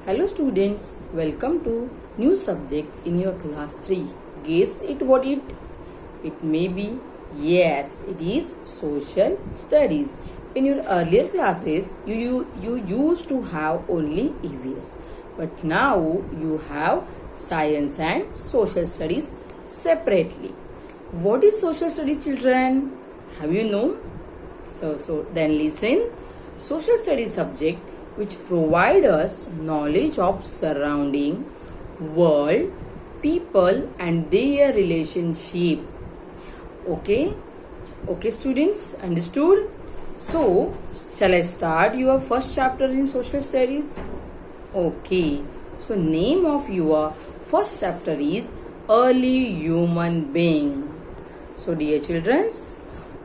Hello students, welcome to new subject in your class 3. Guess it what it? It may be, yes, it is social studies. In your earlier classes, you used to have only EVS. But now you have science and social studies separately. What is social studies, children? Have you known? So then listen. Social studies subject which provide us knowledge of surrounding world, people and their relationship. Okay students, understood? So shall I start your first chapter in social studies? Okay, so name of your first chapter is early human being. So dear children,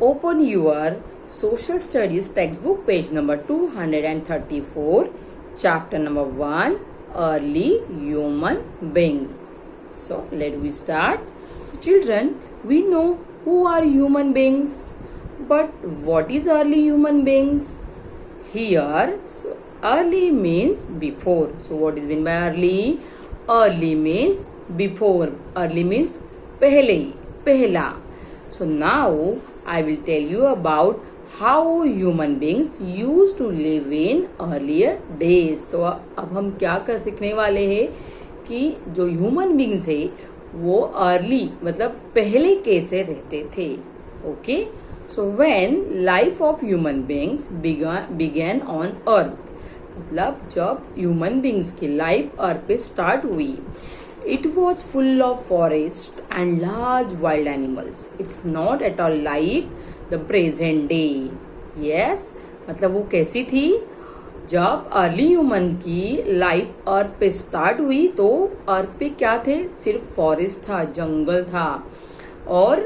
open your social studies textbook page number 234, chapter number 1, early human beings. So let we start. Children, we know who are human beings, but what is early human beings? Here, so early means before. So what is meant by early? Early means before. Early means pehle, pehla. So now I will tell you about how human beings used to live in earlier days. तो अब हम क्या कर सीखने वाले हैं कि जो ह्यूमन बींग्स है वो अर्ली मतलब पहले कैसे रहते थे. Okay, so when life of human beings began on अर्थ, मतलब जब ह्यूमन बींग्स की लाइफ अर्थ पे स्टार्ट हुई, it was full of forest and large wild animals. It's not at all like the present day. Yes, मतलब वो कैसी थी? जब अर्ली ह्यूमन की लाइफ अर्थ पे स्टार्ट हुई तो अर्थ पे क्या थे? सिर्फ फॉरेस्ट था, जंगल था. और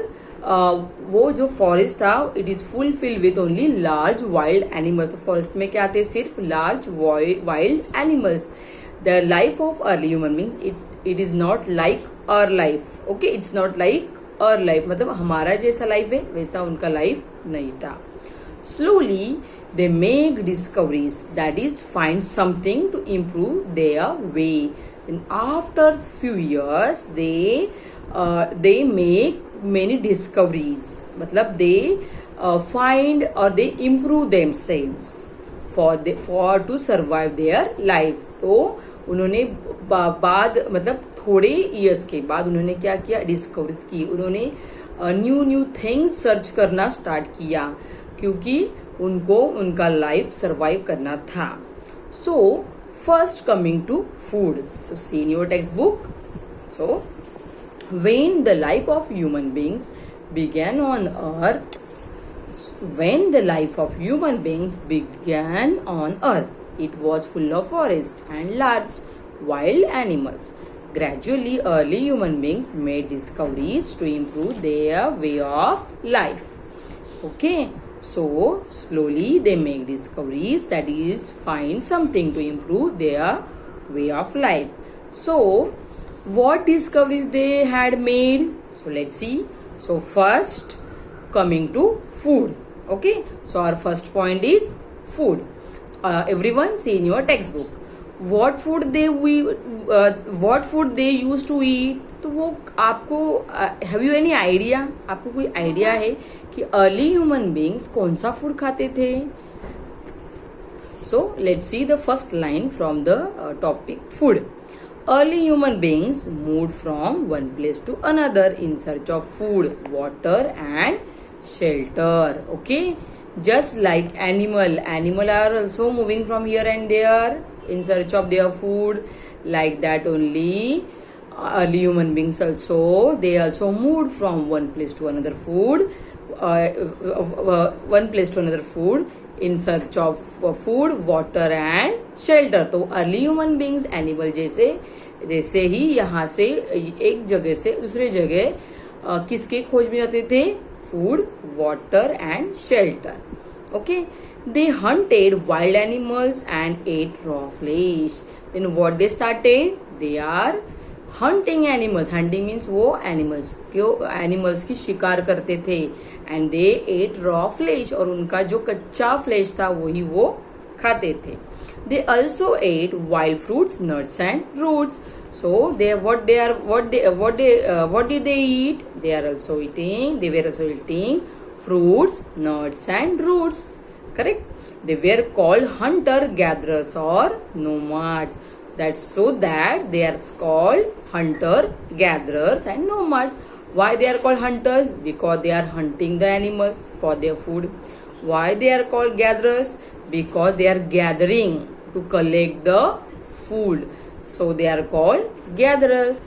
वो जो फॉरेस्ट था it is full fill with only large wild animals. तो फॉरेस्ट में क्या थे? सिर्फ large wild animals. The life of early human beings it is not like our life. Okay, it's not like our life, मतलब हमारा जैसा life है वैसा उनका लाइफ नहीं था. Slowly they make discoveries, that is find something to improve their way. And after few years they make many discoveries, मतलब they find or they improve themselves for to survive their life. तो उन्होंने बाद मतलब थोड़े years के बाद उन्होंने क्या किया? डिस्कवरीज की. उन्होंने न्यू थिंग्स सर्च करना स्टार्ट किया क्योंकि उनको उनका लाइफ सरवाइव करना था. So first coming to food. So see in your text book. So when the life of human beings began on earth, when the life of human beings began on earth, it was full of forest and large wild animals. Gradually early human beings made discoveries to improve their way of life. Okay, so slowly they make discoveries, that is find something to improve their way of life. So what discoveries they had made? So let's see. So first coming to food. Okay, so our first point is food. Everyone see in your textbook what food they used to eat. तो वो आपको have you any idea? आपको कोई idea है कि early human beings कौन सा food खाते थे? So let's see the first line from the topic food. Early human beings moved from one place to another in search of food, water and shelter. Okay, just like animal are also moving from here and there in search of their food. Like that only early human beings also, they also moved from one place to another food, in search of food, water and shelter. तो early human beings animal जैसे ही यहाँ से एक जगह से दूसरे जगह किसके खोज में जाते थे? Food, water and shelter. Okay, they hunted wild animals and ate raw flesh. Then what they started? They are hunting animals. Hunting means वो animals की शिकार करते थे. And they ate raw flesh, और उनका जो कच्चा फ्लेश था वही वो खाते थे. They also ate wild fruits, nuts, and roots. So what did they eat? They were also eating fruits, nuts, and roots. Correct? They were called hunter-gatherers or nomads. That's so that they are called hunter-gatherers and nomads. Why they are called hunters? Because they are hunting the animals for their food. Why they are called gatherers? Because they are gathering to collect the food. So they are called gatherers.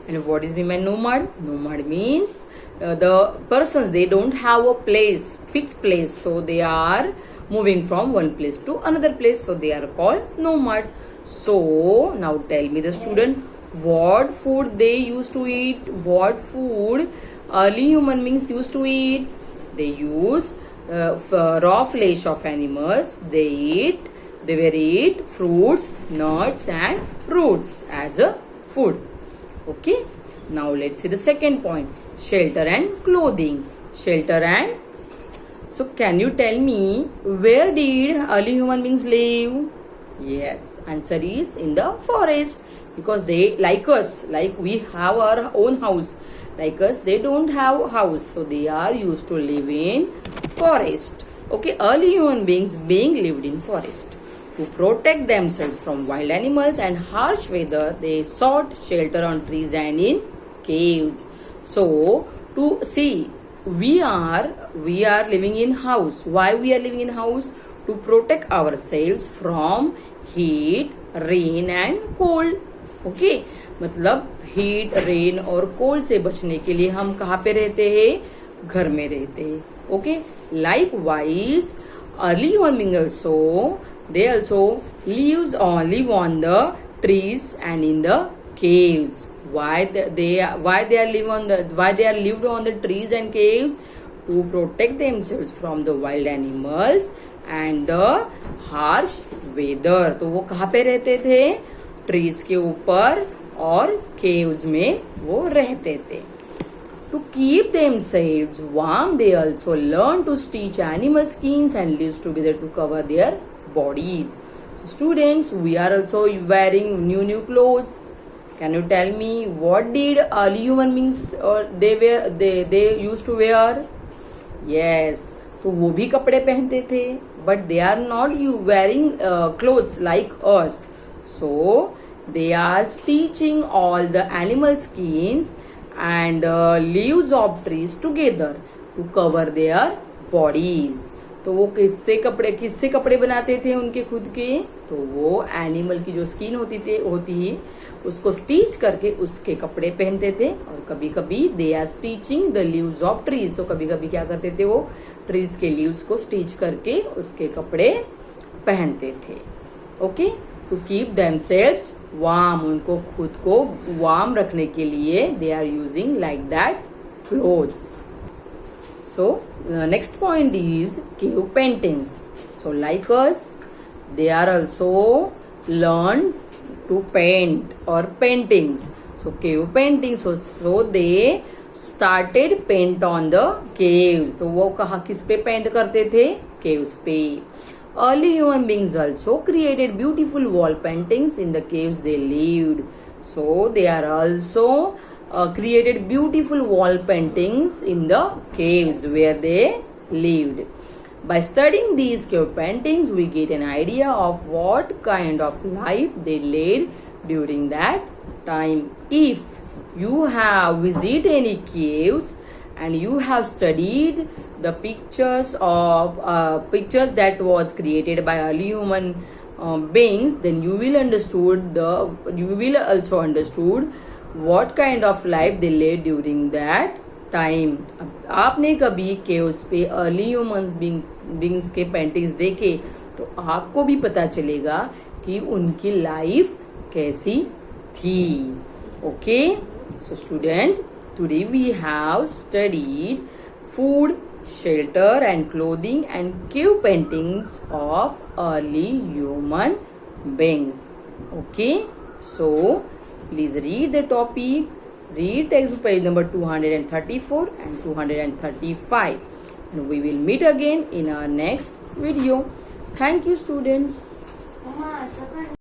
And what is meant by nomad? Nomad means the persons, they don't have a fixed place. So they are moving from one place to another place. So they are called nomads. So now tell me the student, what food they used to eat? What food early human beings used to eat? They use raw flesh of animals. They will eat fruits, nuts, and roots as a food. Okay. Now let's see the second point. Shelter and clothing. So can you tell me, where did early human beings live? Yes, answer is in the forest. Because they, like us, like we have our own house. Like us, they don't have house. So they are used to live in forest. Okay, early human beings lived in forest. To protect themselves from wild animals and harsh weather, they sought shelter on trees and in caves. So to see, we are living in house. Why we are living in house? To protect ourselves from heat, rain and cold. Okay मतलब heat, rain और cold से बचने के लिए हम कहाँ पे रहते हैं? घर में रहते हैं. Okay, like wise early human being also they also live on the trees and in the caves. Why they are lived on the trees and caves? To protect themselves from the wild animals and the harsh weather. तो वो कहाँ पे रहते थे? Trees के ऊपर और caves में वो रहते थे. To keep themselves warm, they also learn to stitch animal skins and leaves together to cover their bodies. So students, we are also wearing new clothes. Can you tell me, what did early human beings they used to wear? Yes, तो वो भी कपड़े पहनते थे, but they are not wearing clothes like us. So they are stitching all the animal skins and leaves of trees together to cover their bodies. तो वो किससे कपड़े बनाते थे उनके खुद के? तो वो एनिमल की जो स्किन होती है उसको स्टिच करके उसके कपड़े पहनते थे. और कभी कभी they are stitching the leaves of trees. तो कभी कभी क्या करते थे? वो ट्रीज के लीव्स को स्टिच करके उसके कपड़े पहनते थे. Okay, to keep themselves warm, उनको खुद को वार्म रखने के लिए they are using like that clothes. So next point is cave paintings. So like us, they are also learn to paint or paintings. So cave paintings. So they started paint on the caves. तो वो किस पे paint करते थे? caves पे. Early human beings also created beautiful wall paintings in the caves they lived. So they are also created beautiful wall paintings in the caves where they lived. By studying these cave paintings, we get an idea of what kind of life they led during that time. If you have visited any caves and you have studied the pictures that was created by early human beings, then you will also understood what kind of life they led during that time. आपने कभी caves पे early human beings के paintings देखे तो आपको भी पता चलेगा कि उनकी लाइफ कैसी थी. Okay, so student, today we have studied food, shelter and clothing and cave paintings of early human beings. Okay, so please read the topic, read text page number 234 and 235, and we will meet again in our next video. Thank you, students. असं कर